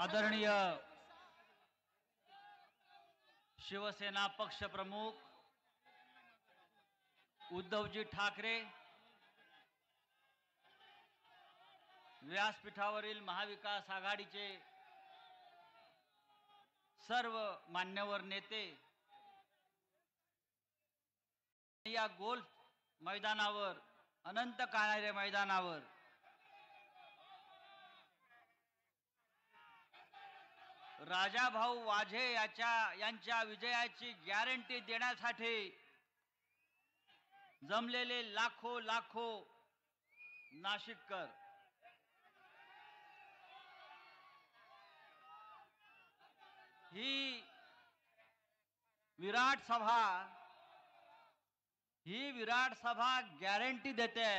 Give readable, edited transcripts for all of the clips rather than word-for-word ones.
आदरणीय शिवसेना पक्षप्रमुख उद्धवजी ठाकरे, व्यासपीठावरील महाविकास आघाडीचे सर्व मान्यवर नेते, या गोल्फ मैदानावर, अनंत काळारे मैदानावर राजाभाऊ वाझे यांच्या विजयाची गॅरंटी देण्यासाठी जमलेले लाखो लाखो नाशिककर, ही विराट सभा गॅरंटी देते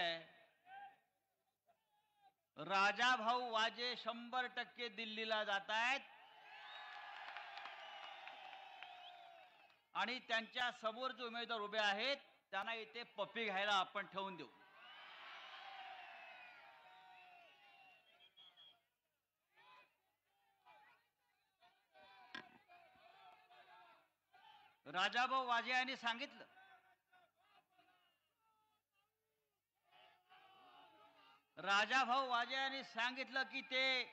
राजाभाऊ वाजे 100% दिल्लीला जात आहेत आणि त्यांच्या समोर जे उमेदवार उभे आहेत त्यांना इथे पप्पी घ्यायला आपण ठेवून देऊ. राजाभाऊ वाजे यांनी सांगितलं, की ते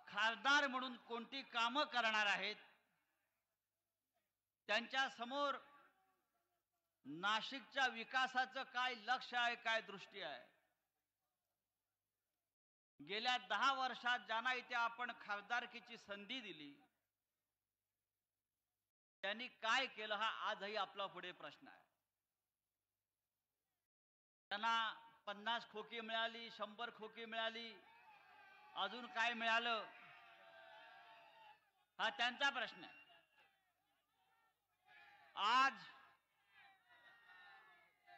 खासदार म्हणून कोणती कामं करणार आहेत. त्यांच्या समोर नाशिकच्या विकासाचं काय लक्ष्य आहे, काय दृष्टी आहे. गेल्या 10 वर्षात ज्यांना इथे आपण खासदारकीची संधी दिली त्यांनी काय केलं, हा आजही आपला पुढे प्रश्न आहे. त्यांना 50 खोकी मिळाली, 100 खोकी मिळाली, अजून काय मिळालं, हा त्यांचा प्रश्न आहे.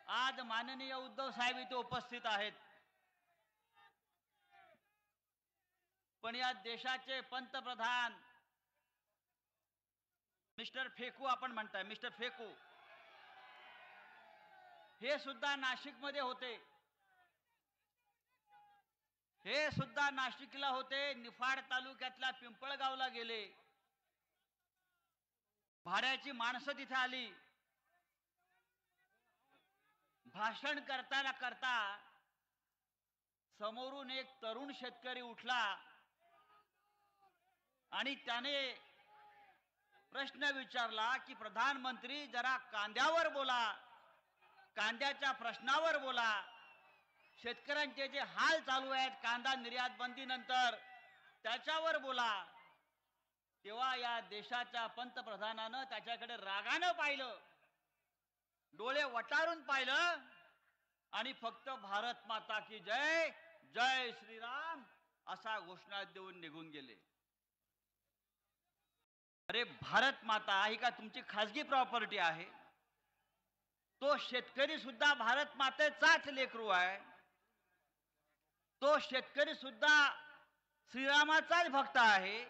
आज माननीय उद्धव साहेब इथे उपस्थित आहेत, पण या देशाचे पंतप्रधान मिस्टर फेकू आपण म्हणताय, मिस्टर फेकू हे सुद्धा नाशिकमध्ये होते. हे सुद्धा नाशिकला होते. निफाड तालुक्यातल्या पिंपळगावला गेले. भाड्याची माणसं तिथे आली. भाषण करता समोरून एक तरुण शेतकरी उठला आणि त्याने प्रश्न विचारला की प्रधानमंत्री जरा कांद्यावर बोला, कांद्याच्या प्रश्नावर बोला, शेतकऱ्यांचे जे हाल चालू आहेत कांदा निर्यात बंदी नंतर त्याच्यावर बोला. तेव्हा या देशाच्या पंतप्रधानानं त्याच्याकडे रागानं पाहिलं, डोळे वटारून पाहिलं आणि फक्त भारत माता की जय, जय श्रीराम असा घोषणा देऊन निघून गेले. अरे भारत माता ही का तुमची खासगी प्रॉपर्टी आहे? तो शेतकरी सुद्धा भारत मातेचाच लेकरू आहे. तो शेतकरी सुद्धा श्रीरामाचाच भक्त आहे.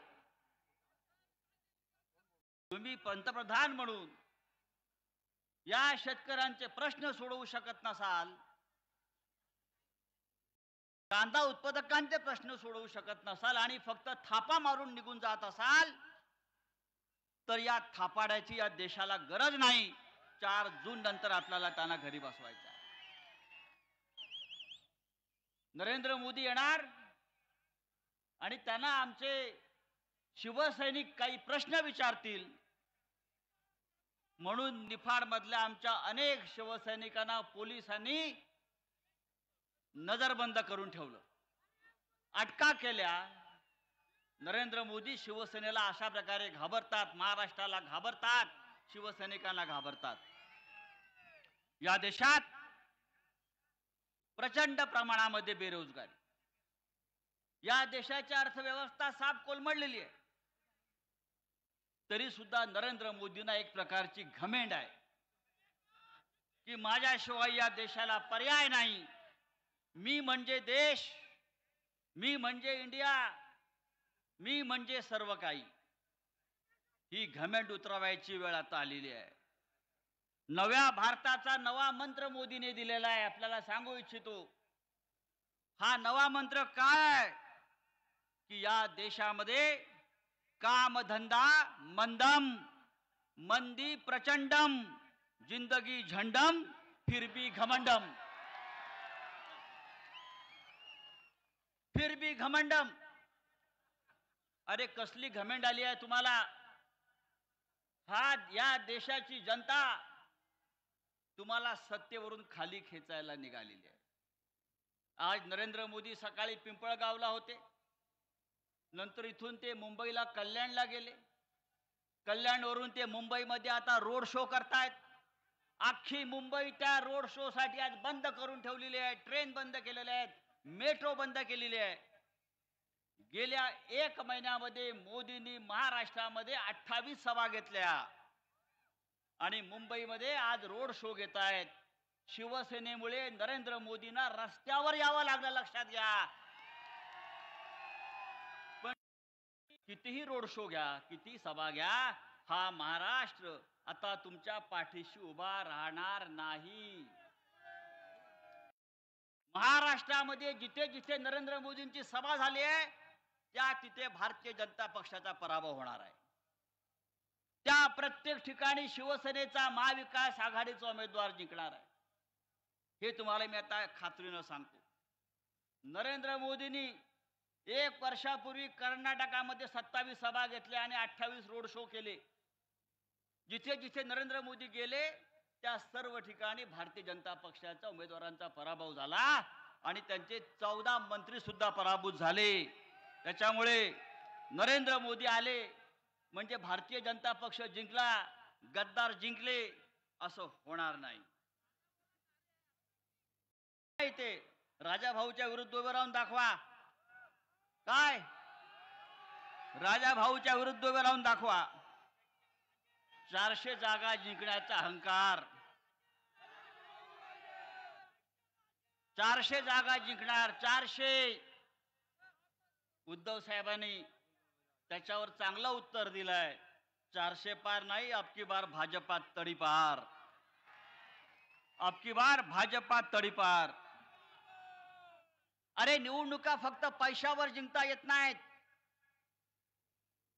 तुम्ही पंतप्रधान म्हणून या शेतकऱ्यांचे प्रश्न सोडवू शकत नसाल, कांदा उत्पादकांचे प्रश्न सोडवू शकत नसाल आणि फक्त थापा मारून निघून जात असाल, तर या थापाड्याची या देशाला गरज नाही. 4 जून नंतर आपल्याला त्यांना घरी बसवायचं आहे. नरेंद्र मोदी येणार आणि त्यांना आमचे शिवसैनिक काही प्रश्न विचारतील म्हणून निफाड मधल्या आमच्या अनेक शिवसैनिकांना पोलिसांनी नजरबंद करून ठेवलं, अटका केल्या. नरेंद्र मोदी शिवसेनेला अशा प्रकारे घाबरतात, महाराष्ट्राला घाबरतात, शिवसैनिकांना घाबरतात. या देशात प्रचंड प्रमाणामध्ये बेरोजगारी, या देशाची अर्थव्यवस्था साफ कोलमडलेली आहे. तरी सुद्धा नरेंद्र मोदींना एक प्रकारची घमेंड आहे की माझ्याशिवाय या देशाला पर्याय नाही. मी म्हणजे देश, मी म्हणजे इंडिया, मी म्हणजे सर्व काही. ही घमेंड उतरवायची वेळ आता आलेली आहे. नव्या भारताचा नवा मंत्र मोदीने दिलेला आहे. आपल्याला सांगू इच्छितो, हा नवा मंत्र काय? की या देशामध्ये कामधंदा मंदम, मंदी प्रचंडम, जिंदगी झंडम, फिर भी घमंडम, फिर भी घमंडम. अरे कसली घमेंड आली आहे तुम्हाला? हा या देशाची जनता तुम्हाला सत्तेवरून खाली खेचायला निघालेली आहे. आज नरेंद्र मोदी सकाळी पिंपळगावला होते, नंतर इथून ते मुंबईला कल्याणला गेले, कल्याणवरून ते मुंबईमध्ये आता रोड शो करतायत. अख्खी मुंबई त्या रोड शो साठी आज बंद करून ठेवलेली आहे. ट्रेन बंद केलेल्या आहेत, मेट्रो बंद केलेली आहे. गेल्या 1 महिन्यामध्ये मोदींनी महाराष्ट्रामध्ये 28 सभा घेतल्या आणि मुंबईमध्ये आज रोड शो घेत आहेत. शिवसेनेमुळे नरेंद्र मोदींना रस्त्यावर यावं लागलं, लक्षात घ्या. पण कितीही रोड शो घ्या, किती सभा घ्या, हा महाराष्ट्र आता तुमच्या पाठीशी उभा राहणार नाही. महाराष्ट्रामध्ये जिथे जिथे नरेंद्र मोदींची सभा झाली आहे त्या तिथे भारतीय जनता पक्षाचा पराभव होणार आहे. त्या प्रत्येक ठिकाणी शिवसेनेचा महाविकास आघाडीचा उमेदवार जिंकणार आहे. हे तुम्हाला मी आता खात्रीनं सांगतो. नरेंद्र मोदींनी 1 वर्षापूर्वी कर्नाटकामध्ये 27 सभा घेतल्या आणि 28 रोड शो केले. जिथे जिथे नरेंद्र मोदी गेले त्या सर्व ठिकाणी भारतीय जनता पक्षाच्या उमेदवारांचा पराभव झाला आणि त्यांचे 14 मंत्री सुद्धा पराभूत झाले. त्याच्यामुळे नरेंद्र मोदी आले म्हणजे भारतीय जनता पक्ष जिंकला, गद्दार जिंकले असं होणार नाही. ते राजा भाऊच्या विरुद्ध उभे राहून दाखवा. काय राजा भाऊच्या विरुद्ध उभे राहून दाखवा. 400 जागा जिंकण्याचा अहंकार, 400 जागा जिंकणार, 400. उद्धव साहेबांनी त्याच्यावर चांगलं उत्तर दिलंय. 400 पार नाही, अबकी बार भाजपात तडीपार, अबकी बार भाजपात तडीपार. अरे निवडणुका फक्त पैशावर जिंकता येत नाहीत.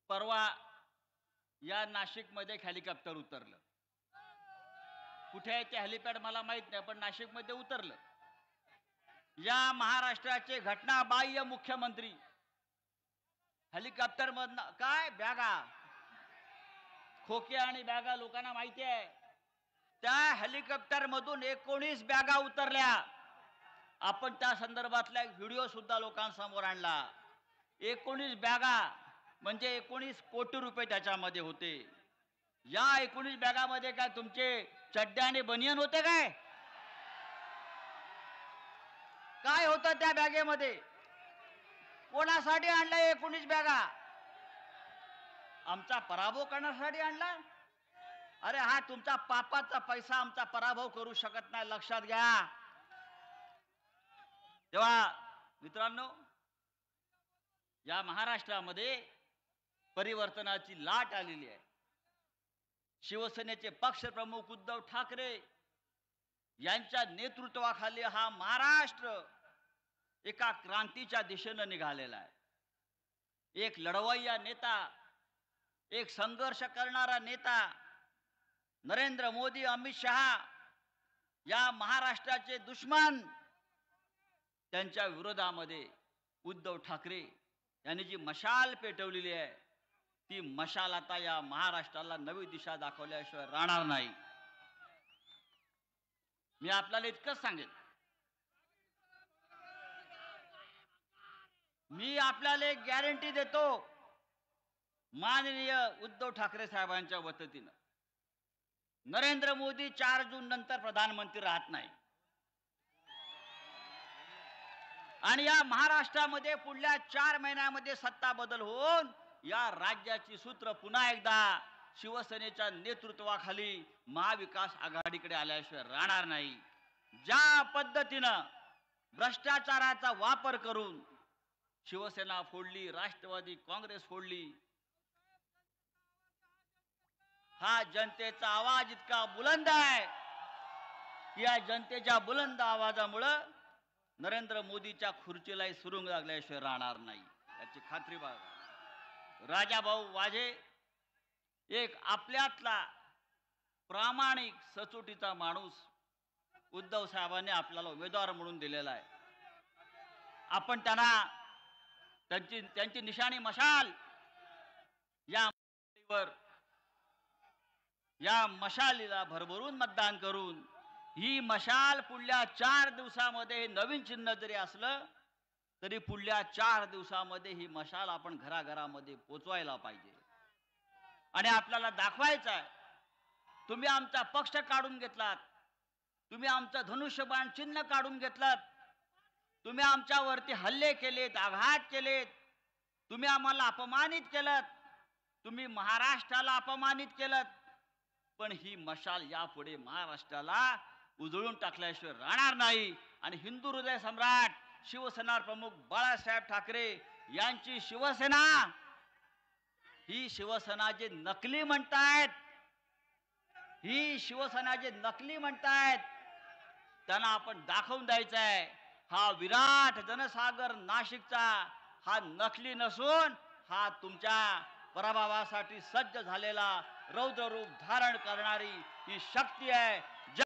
परवा या नाशिकमध्ये हेलिकॉप्टर उतरलं. कुठे आहे ते हेलिपॅड मला माहित नाही, पण नाशिकमध्ये उतरलं. या महाराष्ट्राचे घटनाबाह्य मुख्यमंत्री हेलिकॉप्टर मधनं काय बॅगा, खोके आणि बॅगा लोकांना माहिती आहे. त्या हेलिकॉप्टर मधून 19 बॅगा उतरल्या. आपण त्या संदर्भातला एक व्हिडिओ सुद्धा लोकांसमोर आणला. 19 बॅगा म्हणजे 19 कोटी रुपये त्याच्यामध्ये होते. या 19 बॅगामध्ये काय तुमचे चड्डे आणि बनियन होते काय? काय होतं त्या बॅगेमध्ये? कोणासाठी आणलाय 19 बॅगा? आमचा पराभव करण्यासाठी आणला? अरे हा तुमचा पापाचा पैसा आमचा पराभव करू शकत नाही, लक्षात घ्या. तेव्हा मित्रांनो, या महाराष्ट्रामध्ये परिवर्तनाची लाट आलेली आहे. शिवसेनेचे पक्षप्रमुख उद्धव ठाकरे यांच्या नेतृत्वाखाली हा महाराष्ट्र एका क्रांतीच्या दिशेने निघालेला आहे. एक लढवय्या नेता, एक संघर्ष करणारा नेता नरेंद्र मोदी, अमित शहा या महाराष्ट्राचे दुश्मन, त्यांच्या विरोधामध्ये उद्धव ठाकरे यांनी जी मशाल पेटवलेली आहे ती मशाल आता या महाराष्ट्राला नवी दिशा दाखवल्याशिवाय राहणार नाही. मी आपल्याला इतकंच सांगेन, मी आपल्याला एक गॅरंटी देतो माननीय उद्धव ठाकरे साहेबांच्या वतीनं, नरेंद्र मोदी 4 जून नंतर प्रधानमंत्री राहत नाही. आणि या महाराष्ट्रामध्ये पुढल्या 4 महिन्यामध्ये सत्ता बदल होऊन या राज्याची सूत्र पुन्हा एकदा शिवसेनेच्या नेतृत्वाखाली महाविकास आघाडीकडे आल्याशिवाय राहणार नाही. ज्या पद्धतीनं भ्रष्टाचाराचा वापर करून शिवसेना फोडली, राष्ट्रवादी काँग्रेस फोडली, हा जनतेचा आवाज इतका बुलंद आहे की या जनतेच्या बुलंद आवाजामुळे नरेंद्र मोदीच्या खुर्चीलाही सुरुंग लागल्याशिवाय राहणार नाही. याची खात्री बाळगा. राजाभाऊ वाजे एक आपल्यातला प्रामाणिक सचोटीचा माणूस उद्धव साहेबांनी आपल्याला उमेदवार म्हणून दिलेला आहे. आपण त्यांना त्यांची निशाणी मशाल या मशालीला भरभरून मतदान करून ही मशाल पुढल्या 4 दिवसामध्ये नवीन चिन्ह जरी असलं तरी पुढल्या 4 दिवसामध्ये ही मशाल आपण घराघरामध्ये पोचवायला पाहिजे. आणि आपल्याला दाखवायचं आहे, तुम्ही आमचा पक्ष काढून घेतलात, तुम्ही आमचं धनुष्यबाण चिन्ह काढून घेतलात, तुम्ही आमच्यावरती हल्ले केलेत, आघात केलेत, तुम्ही आम्हाला अपमानित केलं, तुम्ही महाराष्ट्राला अपमानित केलं, पण ही मशाल यापुढे महाराष्ट्राला उजळून टाकल्याशिवाय राहणार नाही. आणि हिंदू हृदय सम्राट शिवसेना प्रमुख बाळासाहेब ठाकरे यांची शिवसेना ही शिवसेना जे नकली म्हणतायत, ही शिवसेना जे नकली म्हणतायत त्यांना आपण दाखवून द्यायचं आहे, हा विराट जनसागर नाशिकचा हा नकली नसून हा तुमच्या पराभवासाठी सज्ज झालेला रौद्र रूप धारण करणारी ही शक्ती आहे.